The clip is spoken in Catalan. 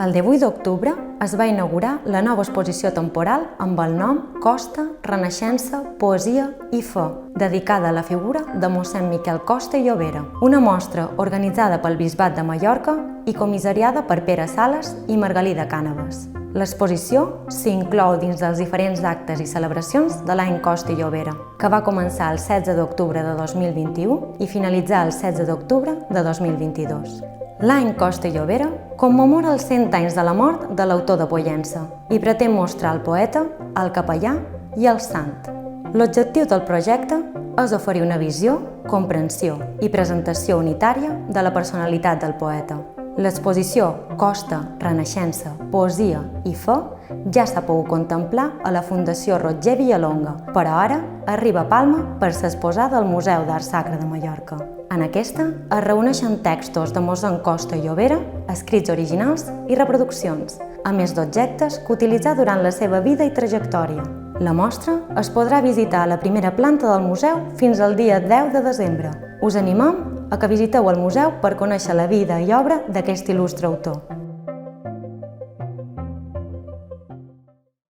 El 18 d'octubre es va inaugurar la nova exposició temporal amb el nom Costa, Renaixença, Poesia i Fe, dedicada a la figura de mossèn Miquel Costa i Llobera, una mostra organitzada pel Bisbat de Mallorca i comissariada per Pere Sales i Margalida Cànovas. L'exposició s'inclou dins dels diferents actes i celebracions de l'any Costa i Llobera, que va començar el 16 d'octubre de 2021 i finalitzar el 16 d'octubre de 2022. L'any Costa i Llobera commemora els 100 anys de la mort de l'autor de Pollença i pretén mostrar el poeta, el capellà i el sant. L'objectiu del projecte és oferir una visió, comprensió i presentació unitària de la personalitat del poeta. L'exposició Costa, Renaixença, Poesia i Fe ja s'ha pogut contemplar a la Fundació Roger Villalonga, però ara arriba a Palma per s'exposar del Museu d'Art Sacre de Mallorca. En aquesta es reuneixen textos de mossèn Costa i Llobera, escrits originals i reproduccions, a més d'objectes que utilitzà durant la seva vida i trajectòria. La mostra es podrà visitar a la primera planta del museu fins al dia 10 de desembre. Us animem a que visiteu el museu per conèixer la vida i obra d'aquest il·lustre autor.